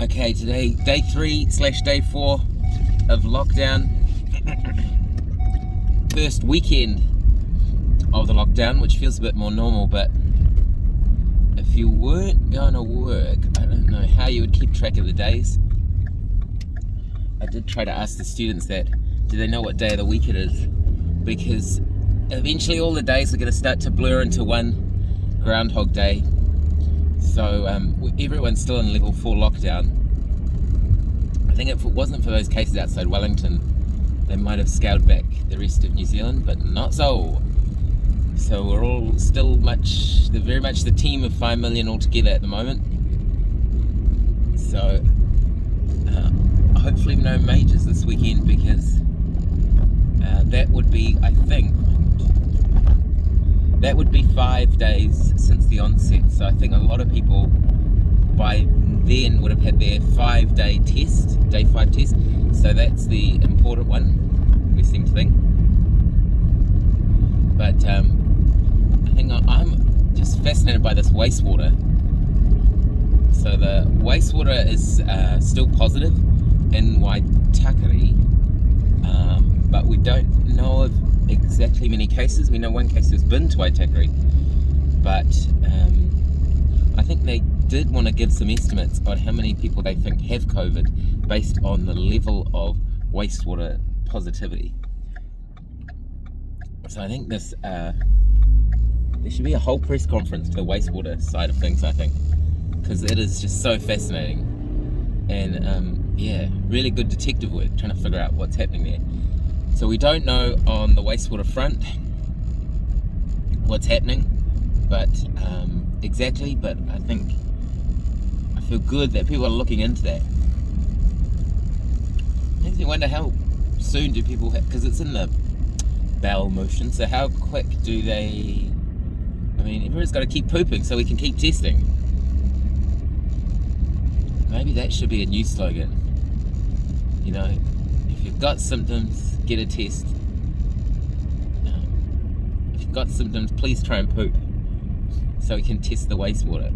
Okay, today, day 3/day 4 of lockdown. First weekend of the lockdown, which feels a bit more normal, but if you weren't going to work, I don't know how you would keep track of the days. I did try to ask the students that, do they know what day of the week it is? Because eventually all the days are going to start to blur into one Groundhog Day. So everyone's still in level 4 lockdown. I think if it wasn't for those cases outside Wellington, they might have scaled back the rest of New Zealand, but not so. So we're all still very much the team of 5 million altogether at the moment. So hopefully no majors this weekend, because that would be, I think, that would be 5 days since the onset. So I think a lot of people by then would have had their 5-day test, day 5 test. So that's the important one, we seem to think. But I think I'm just fascinated by this wastewater. So the wastewater is still positive in Waitakere, but we don't know of exactly many cases. We know one case has been to Waitakere, but I think they did want to give some estimates on how many people they think have COVID based on the level of wastewater positivity. So I think this there should be a whole press conference to the wastewater side of things, I think, because it is just so fascinating, and really good detective work trying to figure out what's happening there. So we don't know on the wastewater front what's happening, but exactly. But I feel good that people are looking into that. Makes me wonder how soon do people because it's in the bowel motion. So how quick do they? I mean, everyone's got to keep pooping so we can keep testing. Maybe that should be a new slogan. You know, if you've got symptoms, get a test. If you've got symptoms, please try and poop so we can test the wastewater.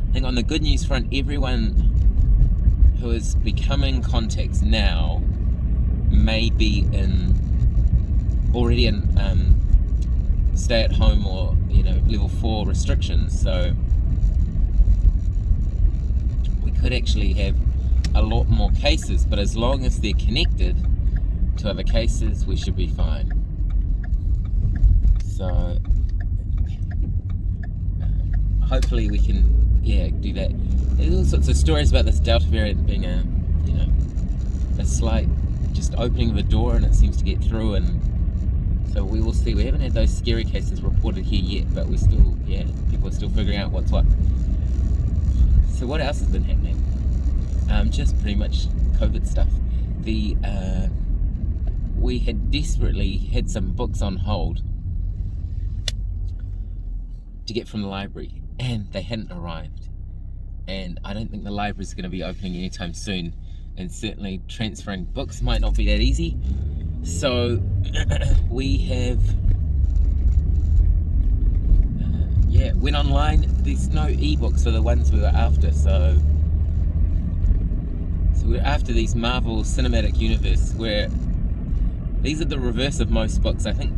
I think on the good news front, everyone who is becoming contacts now may be already in stay at home or level 4 restrictions. So we could actually have a lot more cases, but as long as they're connected to other cases, we should be fine. So hopefully we can do that. There's all sorts of stories about this Delta variant being a slight just opening of a door and it seems to get through, and so we will see. We haven't had those scary cases reported here yet, but people are still figuring out what's what. So what else has been happening? Just pretty much COVID stuff. We had desperately had some books on hold to get from the library, and they hadn't arrived. And I don't think the library's going to be opening anytime soon, and certainly transferring books might not be that easy. So we have went online. There's no ebooks for the ones we were after, so we're after these Marvel Cinematic Universe, where these are the reverse of most books. I think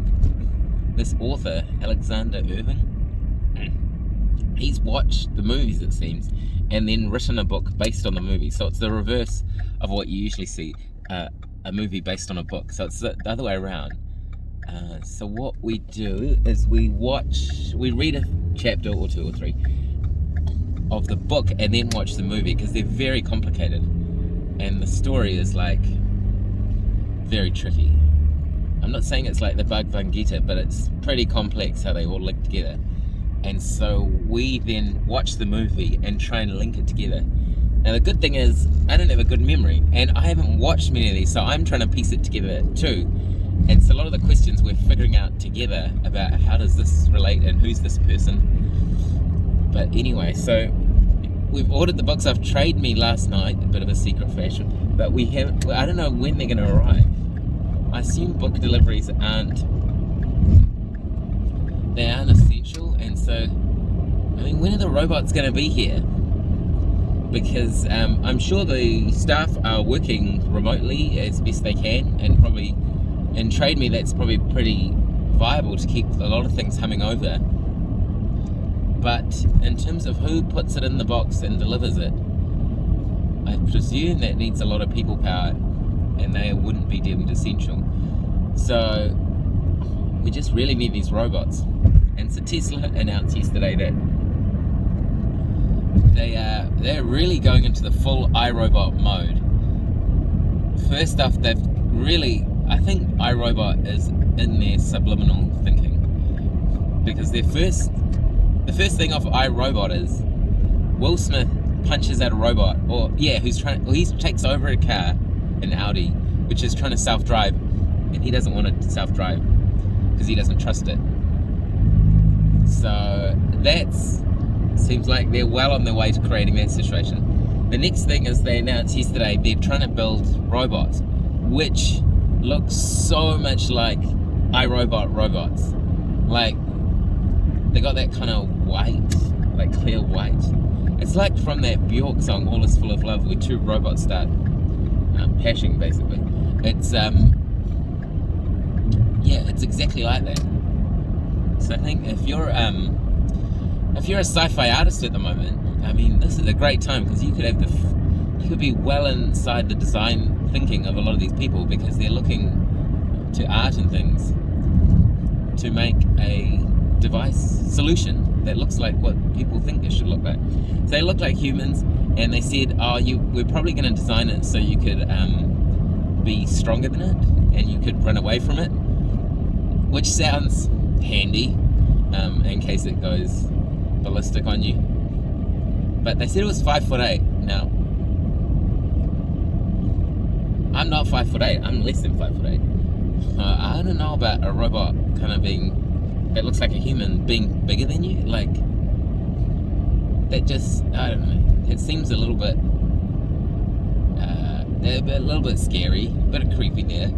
this author, Alexander Irving, he's watched the movies, it seems, and then written a book based on the movie. So it's the reverse of what you usually see, a movie based on a book. So it's the other way around. So what we do is we read a chapter or 2 or 3 of the book and then watch the movie, because they're very complicated and the story is very tricky. I'm not saying it's like the Bhagavad Gita, but it's pretty complex how they all link together. And so we then watch the movie and try and link it together. Now the good thing is, I don't have a good memory, and I haven't watched many of these, so I'm trying to piece it together too. And so a lot of the questions we're figuring out together about how does this relate and who's this person. But anyway, so we've ordered the books off Trade Me last night, a bit of a secret fashion, but I don't know when they're going to arrive. I assume book deliveries aren't essential, and so, I mean, when are the robots going to be here? because I'm sure the staff are working remotely as best they can, and probably in Trade Me that's probably pretty viable to keep a lot of things humming over. But in terms of who puts it in the box and delivers it, I presume that needs a lot of people power, and they wouldn't be deemed essential. So we just really need these robots. And so Tesla announced yesterday that they're really going into the full iRobot mode. First off, I think iRobot is in their subliminal thinking, because the first thing off iRobot is Will Smith punches out a robot, he takes over a car, an Audi, which is trying to self-drive, and he doesn't want to self-drive because he doesn't trust it. So seems like they're well on their way to creating that situation. The next thing is they announced yesterday they're trying to build robots, which look so much like iRobot robots. Like, they got that kind of white, like clear white. It's like from that Bjork song, All Is Full of Love, where two robots start pashing, basically. It's it's exactly like that. So I think if you're a sci-fi artist at the moment, I mean, this is a great time, because you could be well inside the design thinking of a lot of these people, because they're looking to art and things to make a device solution that looks like what people think it should look like. So they look like humans, and they said, we're probably going to design it so you could be stronger than it, and you could run away from it, which sounds handy in case it goes ballistic on you. But they said it was 5'8". Now, I'm not 5'8", I'm less than 5'8". I don't know about a robot kind of that looks like a human being bigger than you. Like, that just, I don't know, it seems a little bit scary, a bit of creepy there.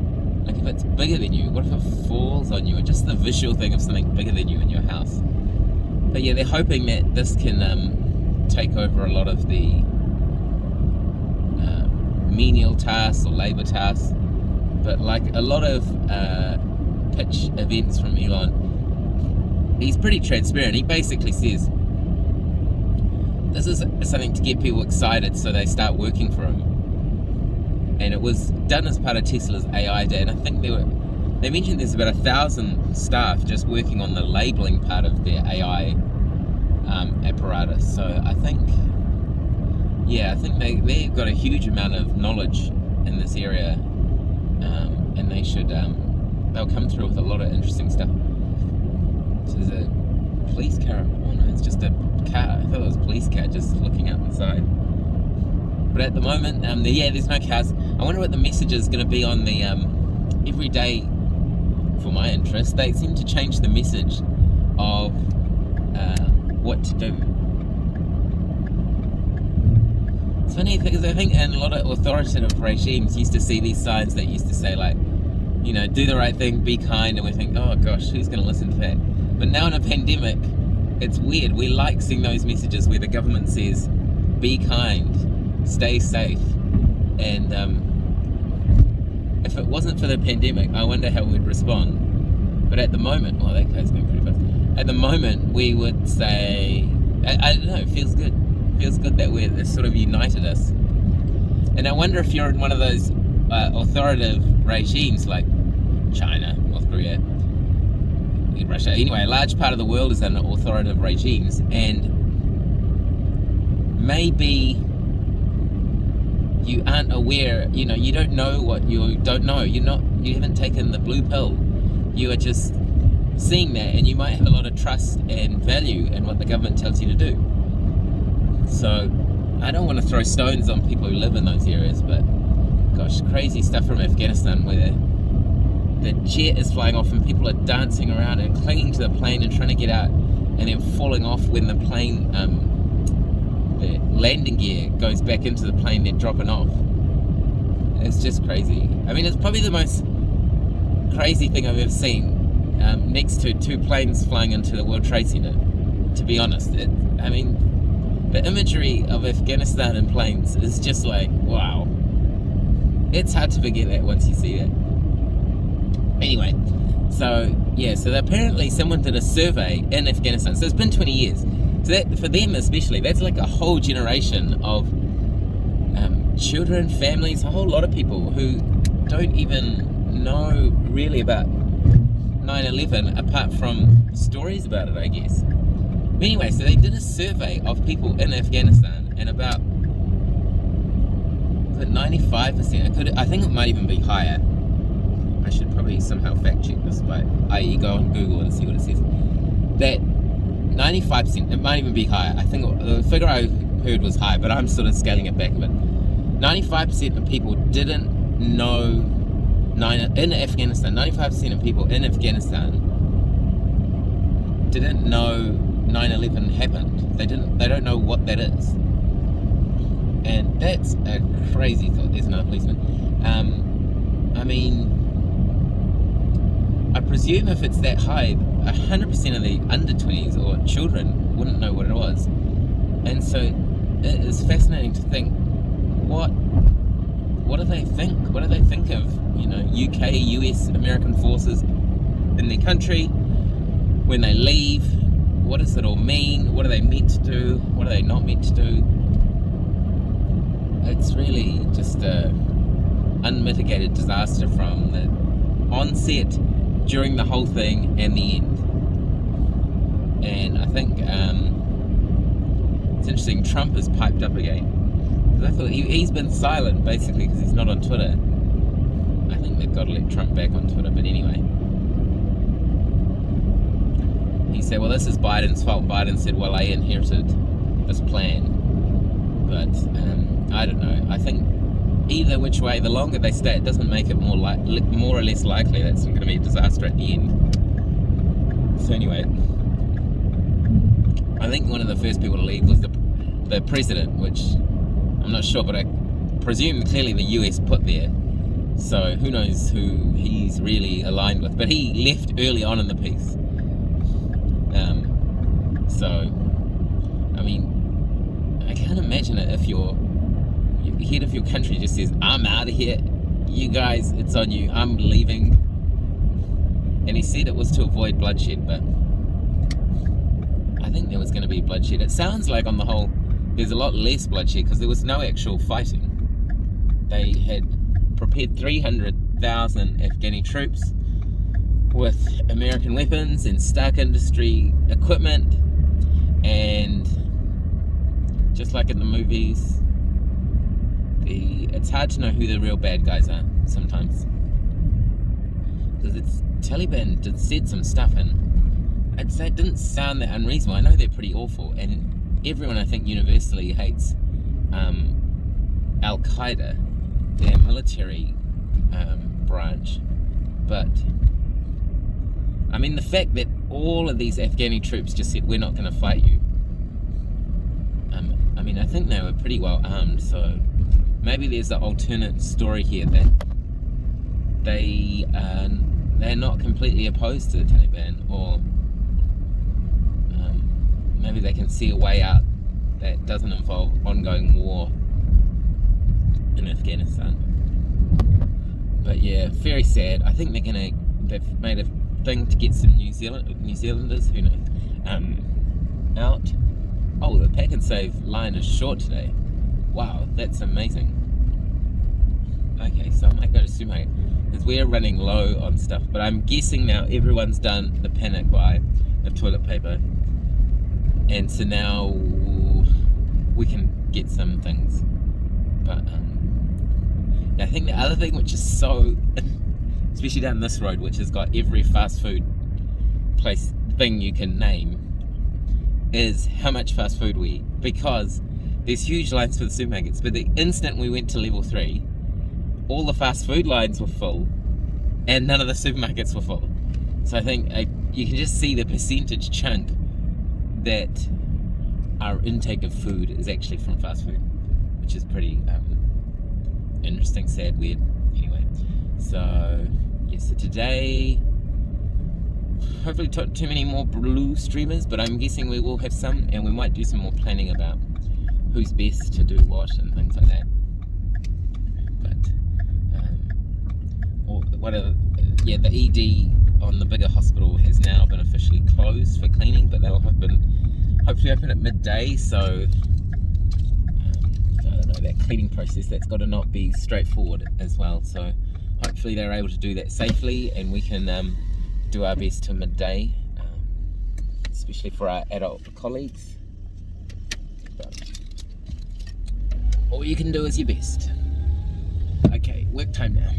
Like, if it's bigger than you, what if it falls on you? And just the visual thing of something bigger than you in your house. But yeah, they're hoping that this can take over a lot of the menial tasks or labor tasks. But like a lot of pitch events from Elon, he's pretty transparent. He basically says this is something to get people excited so they start working for him. And it was done as part of Tesla's AI Day, and I think they mentioned there's about 1,000 staff just working on the labeling part of their AI apparatus. So I think they've got a huge amount of knowledge in this area, and they'll come through with a lot of interesting stuff. So there's a police car. Oh no, it's just a car. I thought it was a police car just looking out the side. But at the moment, there's no cars. I wonder what the message is going to be on the every day. For my interest, they seem to change the message of what to do. It's funny because I think in a lot of authoritative regimes used to see these signs that used to say, like, do the right thing, be kind, and we think, oh gosh, who's going to listen to that? But now in a pandemic, it's weird. We like seeing those messages where the government says, be kind, stay safe, and if it wasn't for the pandemic, I wonder how we'd respond. But at the moment, well, that guy's going pretty fast. At the moment, we would say, I don't know, it feels good. It feels good that it's sort of united us. And I wonder if you're in one of those authoritative regimes like China, North Korea, Russia. Anyway, a large part of the world is under authoritative regimes, and maybe you aren't aware, you don't know what you don't know. You haven't taken the blue pill. You are just seeing that, and you might have a lot of trust and value in what the government tells you to do. So I don't want to throw stones on people who live in those areas, but gosh, crazy stuff from Afghanistan where the jet is flying off and people are dancing around and clinging to the plane and trying to get out, and then falling off when the plane the landing gear goes back into the plane they're dropping off. It's just crazy. I mean, it's probably the most crazy thing I've ever seen, next to two planes flying into the World Trade Center, to be honest. the imagery of Afghanistan in planes is just like, wow. It's hard to forget that once you see that. Anyway, so apparently someone did a survey in Afghanistan. So it's been 20 years. So that, for them especially, that's like a whole generation of children, families, a whole lot of people who don't even know really about 9/11 apart from stories about it, I guess. Anyway, so they did a survey of people in Afghanistan, and about 95%. I think it might even be higher. I should probably somehow fact check this, but i.e. go on Google and see what it says. That 95%, it might even be higher. I think the figure I heard was higher, but I'm sort of scaling it back a bit. 95% of people didn't know in Afghanistan. 95% of people in Afghanistan didn't know 9/11 happened. They don't know what that is, and that's a crazy thought. There's another policeman. I mean, I presume if it's that high, 100% of the under 20s or children wouldn't know what it was, and so it is fascinating to think what do they think? What do they think of UK, US, American forces in their country when they leave? What does it all mean? What are they meant to do? What are they not meant to do? It's really just a unmitigated disaster from the onset, during the whole thing, and the end. And I think it's interesting, Trump has piped up again. Because I thought he's been silent, basically, because he's not on Twitter. I think they've got to let Trump back on Twitter, but anyway. He said, well, this is Biden's fault. Biden said, well, I inherited this plan. But I don't know. I think either which way, the longer they stay, it doesn't make it more or less likely that it's going to be a disaster at the end. So anyway, I think one of the first people to leave was the president, which I'm not sure, but I presume clearly the US put there. So who knows who he's really aligned with. But he left early on in the piece. So, I mean, I can't imagine it if your head of your country just says, I'm out of here, you guys, it's on you, I'm leaving. And he said it was to avoid bloodshed, but I think there was going to be bloodshed. It sounds like on the whole there's a lot less bloodshed because there was no actual fighting. They had prepared 300,000 Afghani troops with American weapons and Stark Industry equipment, and just like in the movies, it's hard to know who the real bad guys are sometimes, because Taliban said some stuff, and I'd say it didn't sound that unreasonable. I know they're pretty awful, and everyone I think universally hates Al-Qaeda, their military branch, but I mean, the fact that all of these Afghani troops just said, we're not going to fight you. I mean, I think they were pretty well armed, so maybe there's an alternate story here that they're not completely opposed to the Taliban, or maybe they can see a way out that doesn't involve ongoing war in Afghanistan. But yeah, very sad. I think they've made a thing to get some New Zealanders, who knows, out. Oh, the Pack and Save line is short today. Wow, that's amazing. Okay, so I might go to Sumo because we're running low on stuff, but I'm guessing now everyone's done the panic buy of toilet paper, and so now we can get some things. But I think the other thing, which is so, especially down this road, which has got every fast food place thing you can name, is how much fast food we eat, because there's huge lines for the supermarkets, but the instant we went to level 3, all the fast food lines were full and none of the supermarkets were full. So I think you can just see the percentage chunk that our intake of food is actually from fast food, which is pretty interesting, sad, weird. Anyway, so yeah, so today hopefully not too many more blue streamers, but I'm guessing we will have some, and we might do some more planning about who's best to do what and things like that. But the ED on the bigger hospital has now been officially closed for cleaning, but they'll hopefully open at midday. So I don't know, that cleaning process, that's got to not be straightforward as well. So hopefully they're able to do that safely, and we can do our best till midday, especially for our adult colleagues. But all you can do is your best. Okay, work time now.